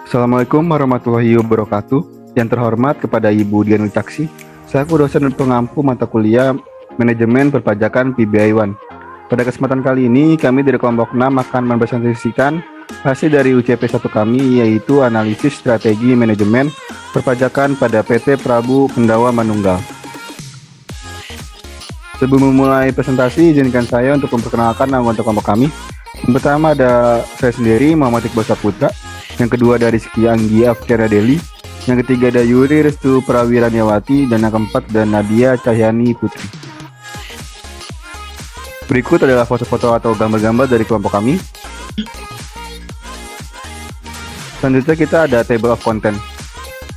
Assalamualaikum warahmatullahi wabarakatuh. Yang terhormat kepada Ibu Dian Wicaksono, selaku dosen dan pengampu mata kuliah Manajemen Perpajakan PBI1. Pada kesempatan kali ini, kami dari kelompok 6 akan mempresentasikan hasil dari UCP 1 kami, yaitu analisis strategi manajemen perpajakan pada PT Prabu Pendawa Manunggal. Sebelum memulai presentasi, izinkan saya untuk memperkenalkan anggota kelompok kami. Yang pertama ada saya sendiri, Muhammad Iqbal Saputra. Yang kedua ada Rizky Anggi Afkera Deli. Yang ketiga ada Yuri Restu Prawiraniawati. Dan yang keempat ada Nadia Cahyani Putri. Berikut adalah foto-foto atau gambar-gambar dari kelompok kami. Selanjutnya kita ada table of content.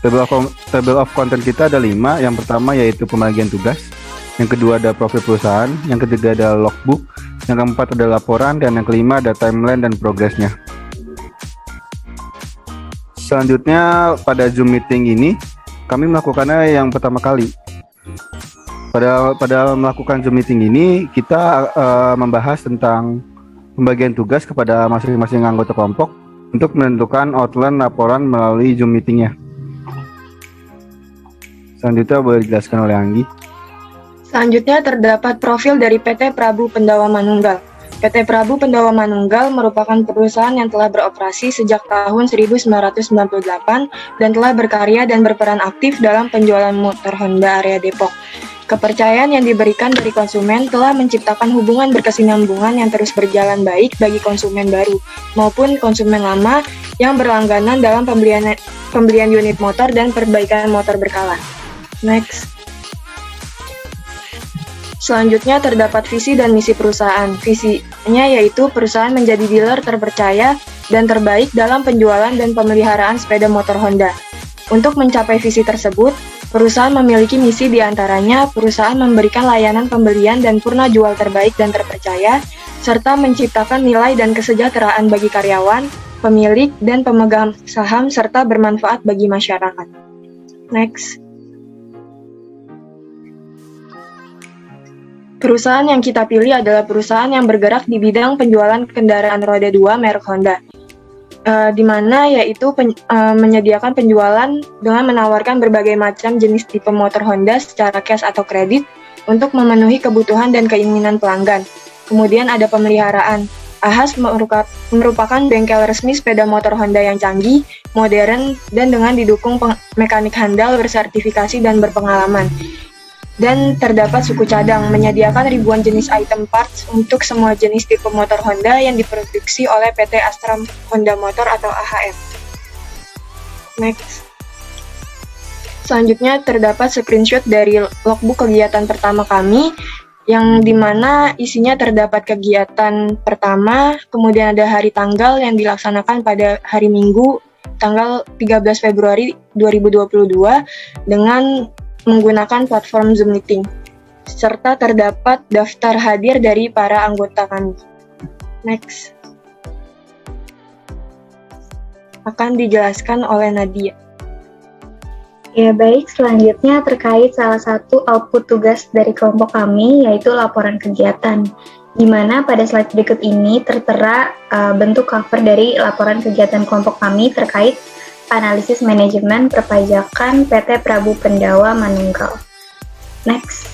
Table of content kita ada 5. Yang pertama yaitu pembagian tugas. Yang kedua ada profil perusahaan. Yang ketiga ada logbook. Yang keempat ada laporan. Dan yang kelima ada timeline dan progresnya. Selanjutnya pada Zoom meeting ini kami melakukannya yang pertama kali. Pada melakukan Zoom meeting ini kita membahas tentang pembagian tugas kepada masing-masing anggota kelompok untuk menentukan outline laporan melalui Zoom meetingnya. Selanjutnya boleh dijelaskan oleh Anggi. Selanjutnya terdapat profil dari PT Prabu Pendawa Manunggal. PT Prabu Pendawa Manunggal merupakan perusahaan yang telah beroperasi sejak tahun 1998 dan telah berkarya dan berperan aktif dalam penjualan motor Honda area Depok. Kepercayaan yang diberikan dari konsumen telah menciptakan hubungan berkesinambungan yang terus berjalan baik bagi konsumen baru maupun konsumen lama yang berlangganan dalam pembelian unit motor dan perbaikan motor berkala. Next. Selanjutnya terdapat visi dan misi perusahaan. Visinya yaitu perusahaan menjadi dealer terpercaya dan terbaik dalam penjualan dan pemeliharaan sepeda motor Honda. Untuk mencapai visi tersebut, perusahaan memiliki misi diantaranya perusahaan memberikan layanan pembelian dan purna jual terbaik dan terpercaya, serta menciptakan nilai dan kesejahteraan bagi karyawan, pemilik, dan pemegang saham, serta bermanfaat bagi masyarakat. Next. Perusahaan yang kita pilih adalah perusahaan yang bergerak di bidang penjualan kendaraan roda 2 merek Honda, di mana yaitu menyediakan penjualan dengan menawarkan berbagai macam jenis tipe motor Honda secara cash atau kredit untuk memenuhi kebutuhan dan keinginan pelanggan. Kemudian ada pemeliharaan. Ahas merupakan bengkel resmi sepeda motor Honda yang canggih, modern, dan dengan didukung mekanik handal bersertifikasi dan berpengalaman. Dan terdapat suku cadang, menyediakan ribuan jenis item parts untuk semua jenis tipe motor Honda yang diproduksi oleh PT Astra Honda Motor atau AHM. Next. Selanjutnya terdapat screenshot dari logbook kegiatan pertama kami, yang dimana isinya terdapat kegiatan pertama, kemudian ada hari tanggal yang dilaksanakan pada hari Minggu, tanggal 13 Februari 2022, dengan menggunakan platform Zoom Meeting, serta terdapat daftar hadir dari para anggota kami. Next. Akan dijelaskan oleh Nadia. Ya baik, selanjutnya terkait salah satu output tugas dari kelompok kami, yaitu laporan kegiatan, di mana pada slide berikut ini tertera bentuk cover dari laporan kegiatan kelompok kami terkait analisis manajemen perpajakan PT Prabu Pendawa Manunggal. Next.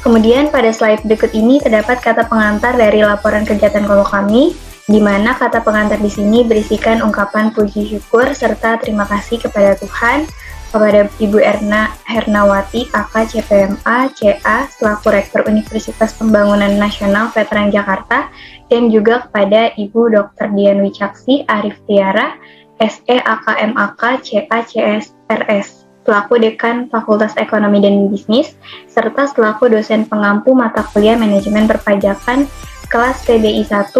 Kemudian pada slide berikut ini terdapat kata pengantar dari laporan kegiatan kelompok kami, di mana kata pengantar di sini berisikan ungkapan puji syukur serta terima kasih kepada Tuhan, kepada Ibu Erna Hernawati, AK CPMA, CA, selaku Rektor Universitas Pembangunan Nasional Veteran Jakarta, dan juga kepada Ibu Dr. Dian Wicaksono Arif Tiara, SE AKMAK CA CSRS, selaku Dekan Fakultas Ekonomi dan Bisnis, serta selaku dosen pengampu mata kuliah Manajemen Perpajakan kelas PBI 1,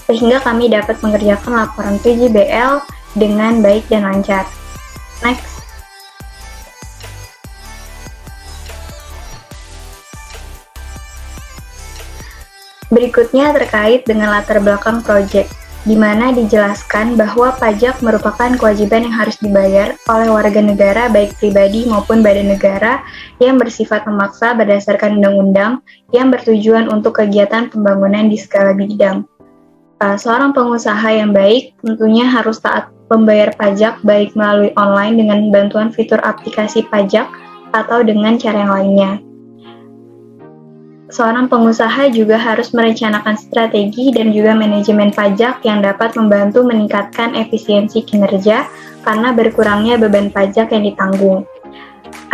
sehingga kami dapat mengerjakan laporan PJBL dengan baik dan lancar. Next. Berikutnya terkait dengan latar belakang proyek, di mana dijelaskan bahwa pajak merupakan kewajiban yang harus dibayar oleh warga negara baik pribadi maupun badan negara yang bersifat memaksa berdasarkan undang-undang yang bertujuan untuk kegiatan pembangunan di skala bidang. Seorang pengusaha yang baik tentunya harus taat membayar pajak baik melalui online dengan bantuan fitur aplikasi pajak atau dengan cara yang lainnya. Seorang pengusaha juga harus merencanakan strategi dan juga manajemen pajak yang dapat membantu meningkatkan efisiensi kinerja karena berkurangnya beban pajak yang ditanggung.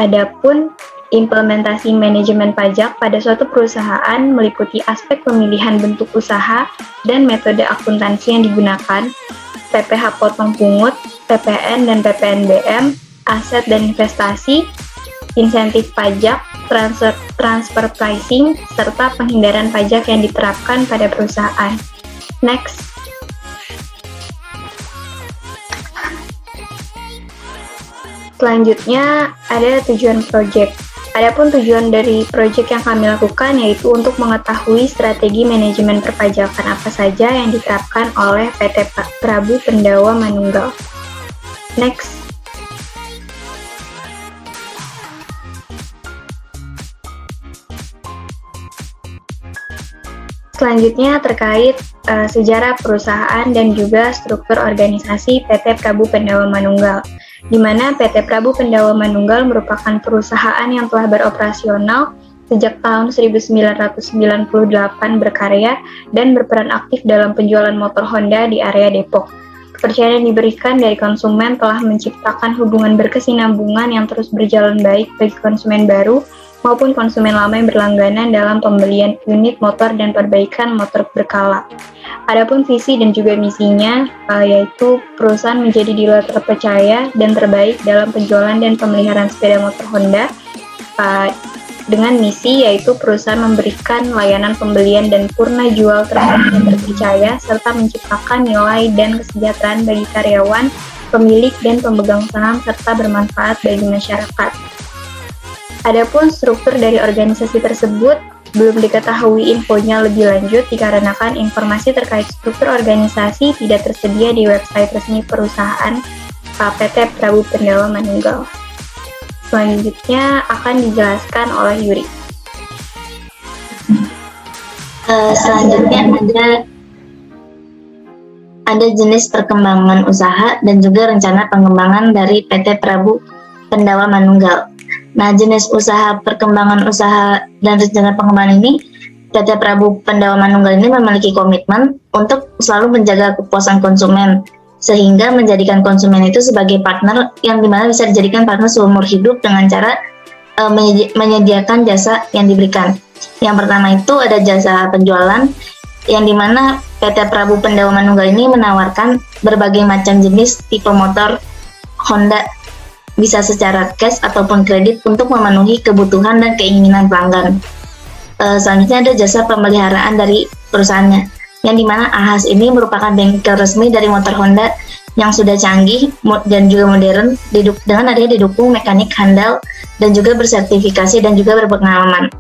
Adapun implementasi manajemen pajak pada suatu perusahaan meliputi aspek pemilihan bentuk usaha dan metode akuntansi yang digunakan, PPh potong pungut, PPN dan PPNBM, aset dan investasi, insentif pajak, transfer pricing, serta penghindaran pajak yang diterapkan pada perusahaan. Next. Selanjutnya ada tujuan proyek. Adapun tujuan dari proyek yang kami lakukan yaitu untuk mengetahui strategi manajemen perpajakan apa saja yang diterapkan oleh PT Prabu Pendawa Manunggal. Next. Selanjutnya terkait sejarah perusahaan dan juga struktur organisasi PT Prabu Pendawa Manunggal, di mana PT Prabu Pendawa Manunggal merupakan perusahaan yang telah beroperasional sejak tahun 1998 berkarya dan berperan aktif dalam penjualan motor Honda di area Depok. Kepercayaan yang diberikan dari konsumen telah menciptakan hubungan berkesinambungan yang terus berjalan baik bagi konsumen baru maupun konsumen lama yang berlangganan dalam pembelian unit motor dan perbaikan motor berkala. Adapun visi dan juga misinya yaitu perusahaan menjadi dealer terpercaya dan terbaik dalam penjualan dan pemeliharaan sepeda motor Honda dengan misi yaitu perusahaan memberikan layanan pembelian dan purna jual terbaik dan terpercaya serta menciptakan nilai dan kesejahteraan bagi karyawan, pemilik dan pemegang saham serta bermanfaat bagi masyarakat. Adapun struktur dari organisasi tersebut belum diketahui infonya lebih lanjut dikarenakan informasi terkait struktur organisasi tidak tersedia di website resmi perusahaan PT Prabu Pendawa Manunggal. Selanjutnya akan dijelaskan oleh Yuri. Selanjutnya ada jenis perkembangan usaha dan juga rencana pengembangan dari PT Prabu Pendawa Manunggal. Nah, jenis usaha perkembangan usaha dan rencana pengembangan ini, PT Prabu Pendawa Manunggal ini memiliki komitmen untuk selalu menjaga kepuasan konsumen, sehingga menjadikan konsumen itu sebagai partner yang dimana bisa dijadikan partner seumur hidup dengan cara menyediakan jasa yang diberikan. Yang pertama itu ada jasa penjualan, yang dimana PT Prabu Pendawa Manunggal ini menawarkan berbagai macam jenis tipe motor Honda, bisa secara cash ataupun kredit untuk memenuhi kebutuhan dan keinginan pelanggan. Selanjutnya ada jasa pemeliharaan dari perusahaannya, yang dimana AHAS ini merupakan bengkel resmi dari motor Honda yang sudah canggih dan juga modern, dengan adanya didukung mekanik handal dan juga bersertifikasi dan juga berpengalaman.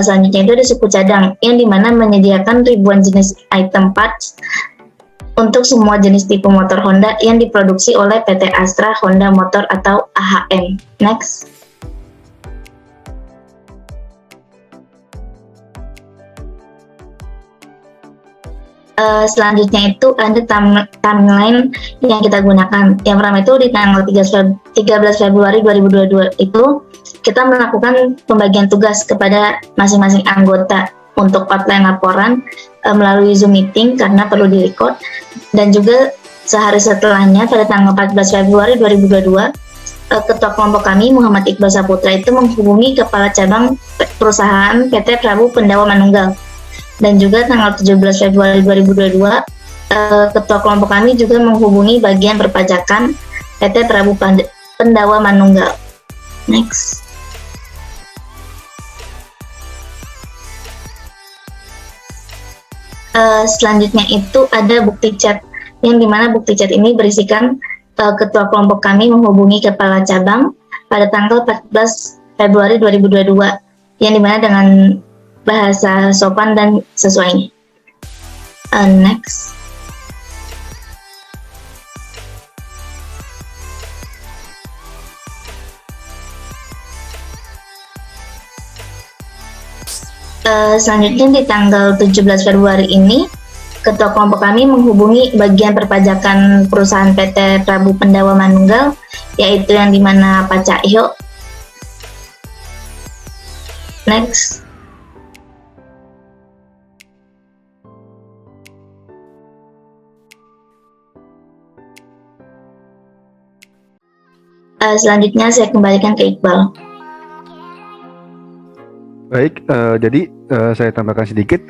Selanjutnya itu ada suku cadang, yang dimana menyediakan ribuan jenis item parts untuk semua jenis tipe motor Honda yang diproduksi oleh PT Astra Honda Motor atau AHM. Next. Selanjutnya itu ada timeline yang kita gunakan. Yang pertama itu di tanggal 13 Februari 2022 itu kita melakukan pembagian tugas kepada masing-masing anggota untuk outline laporan melalui Zoom meeting karena perlu direcord, dan juga sehari setelahnya pada tanggal 14 Februari 2022 Ketua kelompok kami Muhammad Iqbal Saputra itu menghubungi Kepala Cabang Perusahaan PT Prabu Pendawa Manunggal, dan juga tanggal 17 Februari 2022 Ketua kelompok kami juga menghubungi bagian perpajakan PT Prabu Pendawa Manunggal. Next. Selanjutnya itu ada bukti chat, yang dimana bukti chat ini berisikan ketua kelompok kami menghubungi kepala cabang pada tanggal 14 Februari 2022, yang dimana dengan bahasa sopan dan sesuai. Next. Selanjutnya di tanggal 17 Februari ini Ketua kelompok kami menghubungi bagian perpajakan perusahaan PT Prabu Pendawa Manunggal, yaitu yang dimana Pak Cahyo. Next. Selanjutnya saya kembalikan ke Iqbal. Baik, jadi saya tambahkan sedikit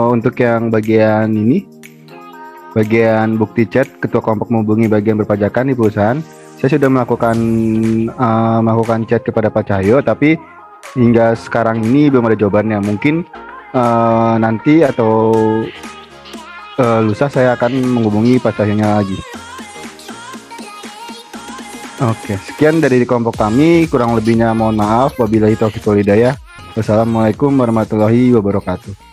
untuk yang bagian ini, bagian bukti chat ketua kelompok menghubungi bagian berpajakan di perusahaan. Saya sudah melakukan chat kepada Pak Cahyo, tapi hingga sekarang ini belum ada jawabannya. Mungkin nanti atau lusa saya akan menghubungi Pak Cahyonya lagi. Oke, sekian dari kelompok kami. Kurang lebihnya mohon maaf. Wabillahi taufiq wal hidayah. Wassalamualaikum warahmatullahi wabarakatuh.